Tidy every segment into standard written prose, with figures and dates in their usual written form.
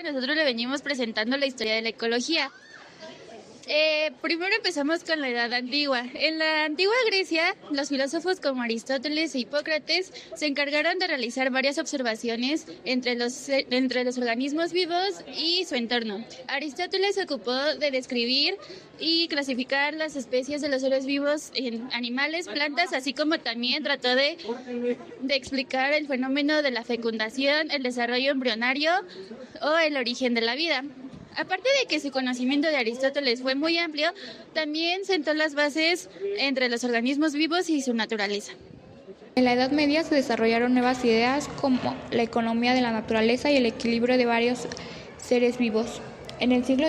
nosotros le venimos presentando la historia de la ecología. Primero empezamos con la Edad Antigua. En la antigua Grecia, los filósofos como Aristóteles e Hipócrates se encargaron de realizar varias observaciones entre los organismos vivos y su entorno. Aristóteles se ocupó de describir y clasificar las especies de los seres vivos en animales, plantas, así como también trató de explicar el fenómeno de la fecundación, el desarrollo embrionario o el origen de la vida. Aparte de que su conocimiento de Aristóteles fue muy amplio, también sentó las bases entre los organismos vivos y su naturaleza. En la Edad Media se desarrollaron nuevas ideas como la economía de la naturaleza y el equilibrio de varios seres vivos. En el siglo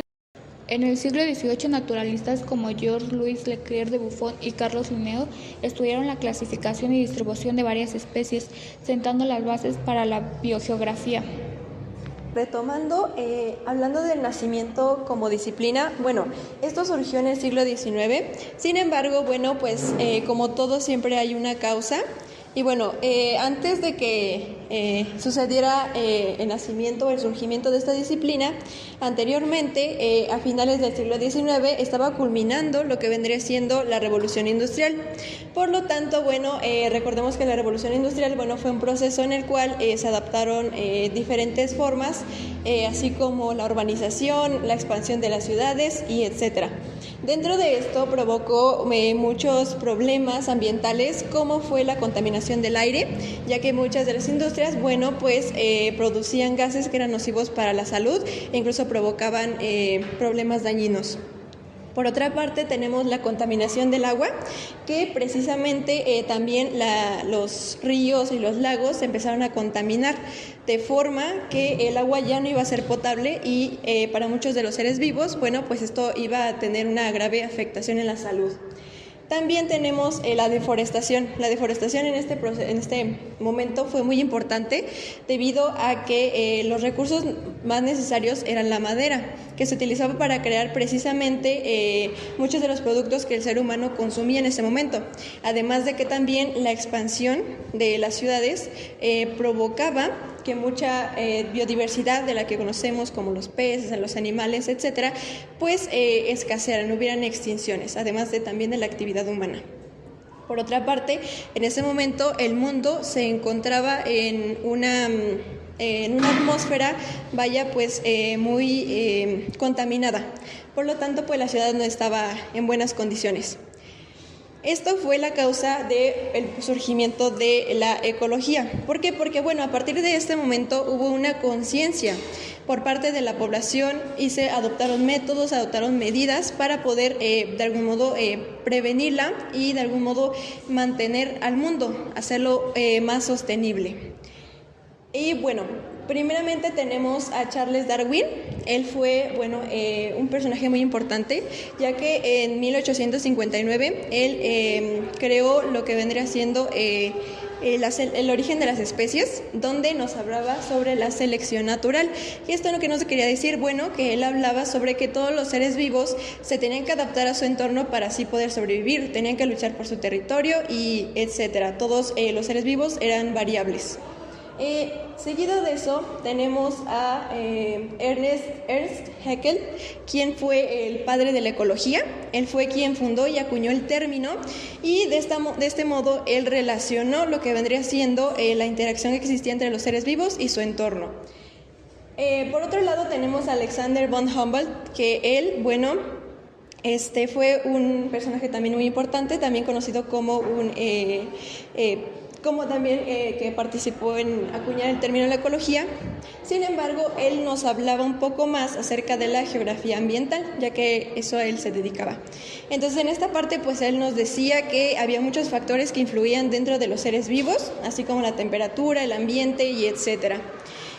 XVIII, naturalistas como Georges-Louis Leclerc de Buffon y Carlos Linneo estudiaron la clasificación y distribución de varias especies, sentando las bases para la biogeografía. Retomando, hablando del nacimiento como disciplina, esto surgió en el siglo XIX, sin embargo, como todo siempre hay una causa. Y antes de que sucediera el nacimiento o el surgimiento de esta disciplina, anteriormente, a finales del siglo XIX, estaba culminando lo que vendría siendo la Revolución Industrial. Por lo tanto, recordemos que la Revolución Industrial, fue un proceso en el cual se adaptaron diferentes formas, así como la urbanización, la expansión de las ciudades y etcétera. Dentro de esto provocó muchos problemas ambientales, como fue la contaminación del aire, ya que muchas de las industrias, producían gases que eran nocivos para la salud e incluso provocaban problemas dañinos. Por otra parte, tenemos la contaminación del agua, que precisamente también los ríos y los lagos se empezaron a contaminar, de forma que el agua ya no iba a ser potable y para muchos de los seres vivos, esto iba a tener una grave afectación en la salud. También tenemos la deforestación. La deforestación en este momento fue muy importante debido a que los recursos más necesarios eran la madera, que se utilizaba para crear precisamente muchos de los productos que el ser humano consumía en ese momento. Además de que también la expansión de las ciudades provocaba que mucha biodiversidad de la que conocemos, como los peces, los animales, etcétera, escasearan, hubieran extinciones, además también de la actividad humana. Por otra parte, en ese momento el mundo se encontraba en una atmósfera muy contaminada. Por lo tanto, la ciudad no estaba en buenas condiciones. Esto fue la causa del surgimiento de la ecología. ¿Por qué? Porque, a partir de este momento hubo una conciencia por parte de la población y se adoptaron métodos, adoptaron medidas para poder, de algún modo, prevenirla y, de algún modo, mantener al mundo, hacerlo más sostenible. Y primeramente tenemos a Charles Darwin. Él fue, un personaje muy importante, ya que en 1859 él creó lo que vendría siendo el origen de las especies, donde nos hablaba sobre la selección natural. Y esto lo que nos quería decir, que él hablaba sobre que todos los seres vivos se tenían que adaptar a su entorno para así poder sobrevivir, tenían que luchar por su territorio y etcétera. Todos los seres vivos eran variables. Seguido de eso tenemos a Ernst Haeckel, quien fue el padre de la ecología. Él fue quien fundó y acuñó el término, y de este modo él relacionó lo que vendría siendo la interacción que existía entre los seres vivos y su entorno. Por otro lado tenemos a Alexander von Humboldt, que él, fue un personaje también muy importante, también conocido como que participó en acuñar el término de la ecología. Sin embargo, él nos hablaba un poco más acerca de la geografía ambiental, ya que eso a él se dedicaba. Entonces, en esta parte, él nos decía que había muchos factores que influían dentro de los seres vivos, así como la temperatura, el ambiente y etcétera.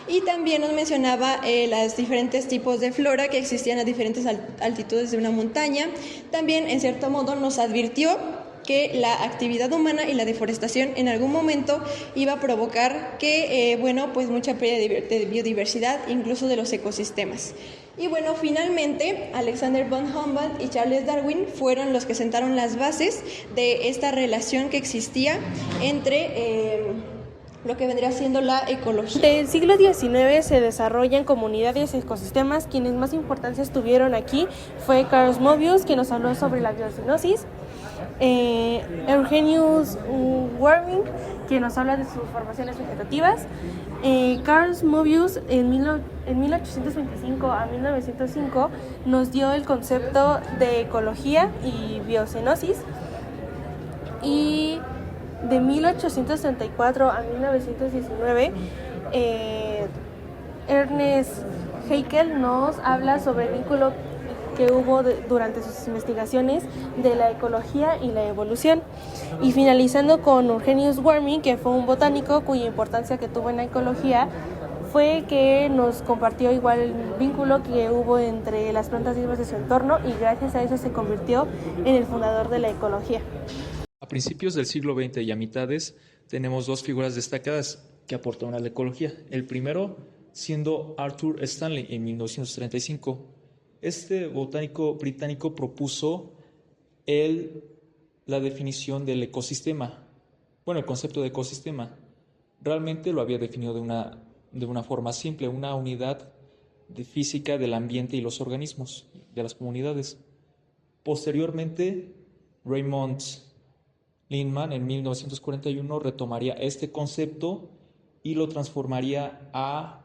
Y también nos mencionaba los diferentes tipos de flora que existían a diferentes altitudes de una montaña. También, en cierto modo, nos advirtió que la actividad humana y la deforestación en algún momento iba a provocar que, mucha pérdida de biodiversidad, incluso de los ecosistemas. Y finalmente, Alexander von Humboldt y Charles Darwin fueron los que sentaron las bases de esta relación que existía entre lo que vendría siendo la ecología. Del siglo XIX se desarrollan comunidades y ecosistemas. Quienes más importancia tuvieron aquí fue Carl Moebius, que nos habló sobre la biocenosis, Eugenius Warming, que nos habla de sus formaciones vegetativas. Carl Moebius en 1825 a 1905 nos dio el concepto de ecología y biocenosis, y de 1834 a 1919 Ernest Haeckel nos habla sobre el vínculo que hubo durante sus investigaciones de la ecología y la evolución. Y finalizando con Eugenius Warming, que fue un botánico cuya importancia que tuvo en la ecología fue que nos compartió igual el vínculo que hubo entre las plantas vivas de su entorno, y gracias a eso se convirtió en el fundador de la ecología. A principios del siglo XX y a mitades tenemos dos figuras destacadas que aportaron a la ecología. El primero siendo Arthur Stanley en 1935. Este botánico británico propuso la definición del ecosistema. Bueno, el concepto de ecosistema. Realmente lo había definido de una forma simple, una unidad de física del ambiente y los organismos, de las comunidades. Posteriormente, Raymond Lindman en 1941 retomaría este concepto y lo transformaría a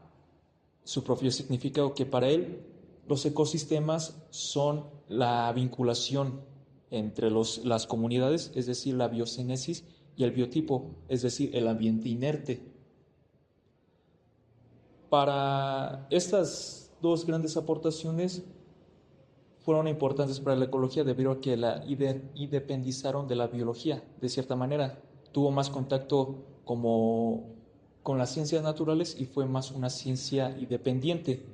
su propio significado, que para él los ecosistemas son la vinculación entre las comunidades, es decir, la biocénesis, y el biotipo, es decir, el ambiente inerte. Para estas dos grandes aportaciones fueron importantes para la ecología debido a que la independizaron de la biología, de cierta manera. Tuvo más contacto con las ciencias naturales y fue más una ciencia independiente.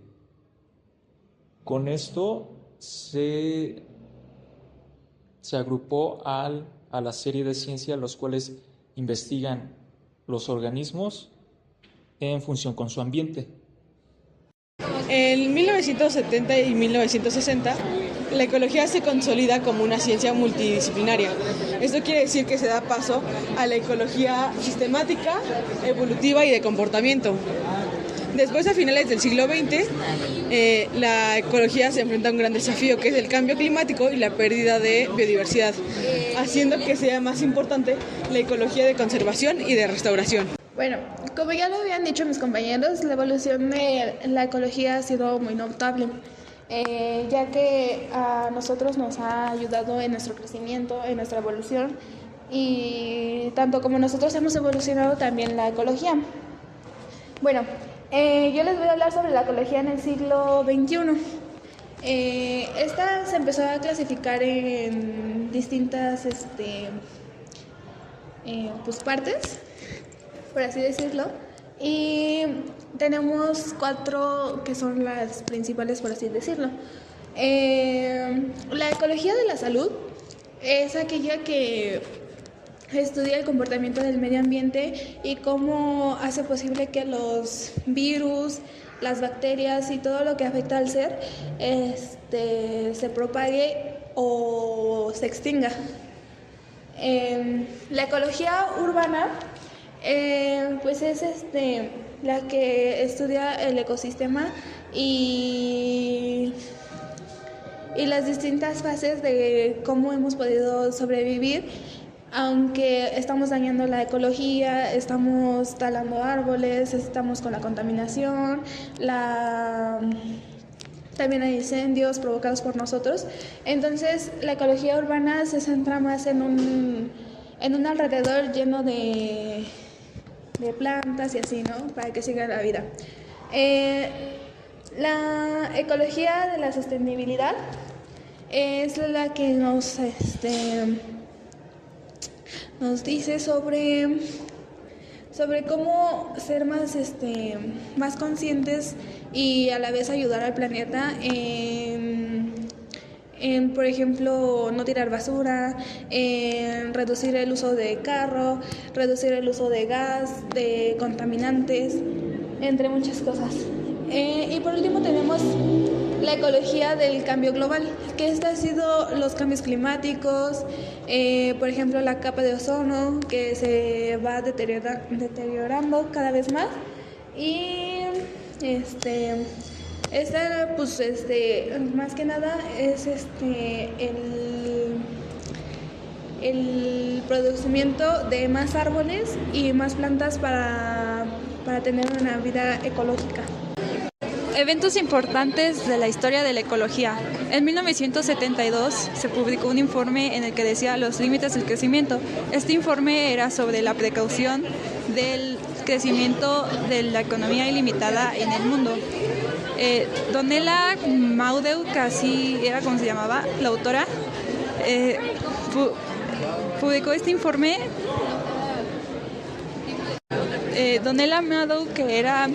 Con esto se agrupó a la serie de ciencias los cuales investigan los organismos en función con su ambiente. En 1970 y 1960, la ecología se consolida como una ciencia multidisciplinaria. Esto quiere decir que se da paso a la ecología sistemática, evolutiva y de comportamiento. Después, a finales del siglo XX, la ecología se enfrenta a un gran desafío, que es el cambio climático y la pérdida de biodiversidad, haciendo que sea más importante la ecología de conservación y de restauración. Bueno, como ya lo habían dicho mis compañeros, la evolución de la ecología ha sido muy notable, ya que a nosotros nos ha ayudado en nuestro crecimiento, en nuestra evolución, y tanto como nosotros hemos evolucionado, también la ecología. Bueno, yo les voy a hablar sobre la ecología en el siglo XXI. Esta se empezó a clasificar en distintas partes, por así decirlo, y tenemos 4 que son las principales, por así decirlo. La ecología de la salud es aquella que estudia el comportamiento del medio ambiente y cómo hace posible que los virus, las bacterias y todo lo que afecta al ser se propague o se extinga. La ecología urbana pues es la que estudia el ecosistema y las distintas fases de cómo hemos podido sobrevivir, aunque estamos dañando la ecología, estamos talando árboles, estamos con la contaminación, también hay incendios provocados por nosotros. Entonces, la ecología urbana se centra más en un alrededor lleno de plantas y así, ¿no? Para que siga la vida. La ecología de la sostenibilidad es la que nos dice sobre cómo ser más conscientes y a la vez ayudar al planeta en, por ejemplo, no tirar basura, en reducir el uso de carro, reducir el uso de gas, de contaminantes, entre muchas cosas. Y por último tenemos la ecología del cambio global, que ha sido los cambios climáticos, por ejemplo la capa de ozono que se va deteriorando cada vez más y más que nada es el producimiento de más árboles y más plantas para tener una vida ecológica. Eventos importantes de la historia de la ecología. En 1972 se publicó un informe en el que decía los límites del crecimiento. Este informe era sobre la precaución del crecimiento de la economía ilimitada en el mundo. Donella Maudeu, que así era como se llamaba, la autora, publicó este informe. Donella Maudeu, que era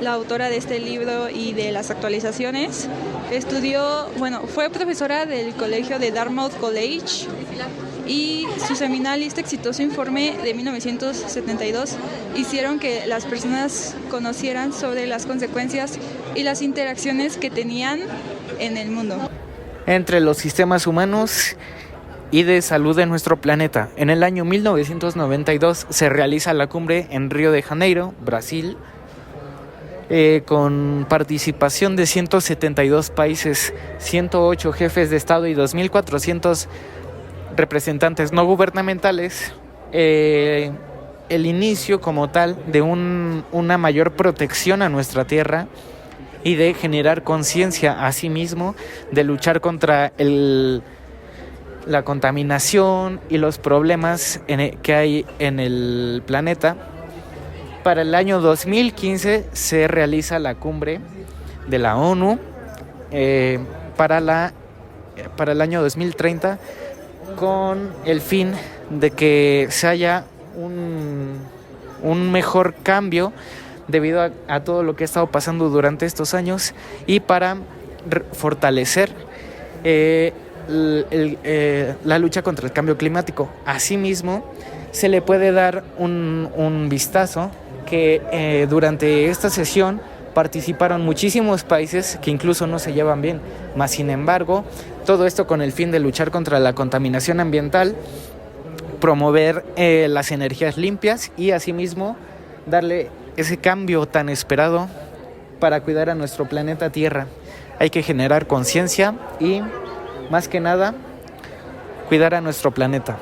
la autora de este libro y de las actualizaciones, fue profesora del colegio de Dartmouth College y su seminal y este exitoso informe de 1972 hicieron que las personas conocieran sobre las consecuencias y las interacciones que tenían en el mundo. Entre los sistemas humanos y de salud de nuestro planeta. En el año 1992 se realiza la cumbre en Río de Janeiro, Brasil, con participación de 172 países, 108 jefes de Estado y 2.400 representantes no gubernamentales. El inicio como tal de una mayor protección a nuestra tierra y de generar conciencia a sí mismo, de luchar contra la contaminación y los problemas que hay en el planeta. Para el año 2015 se realiza la cumbre de la ONU para el año 2030 con el fin de que se haya un mejor cambio debido a todo lo que ha estado pasando durante estos años y para fortalecer la lucha contra el cambio climático. Asimismo, se le puede dar un vistazo que durante esta sesión participaron muchísimos países que incluso no se llevan bien, mas sin embargo, todo esto con el fin de luchar contra la contaminación ambiental, promover las energías limpias y asimismo darle ese cambio tan esperado para cuidar a nuestro planeta Tierra. Hay que generar conciencia y, más que nada, cuidar a nuestro planeta.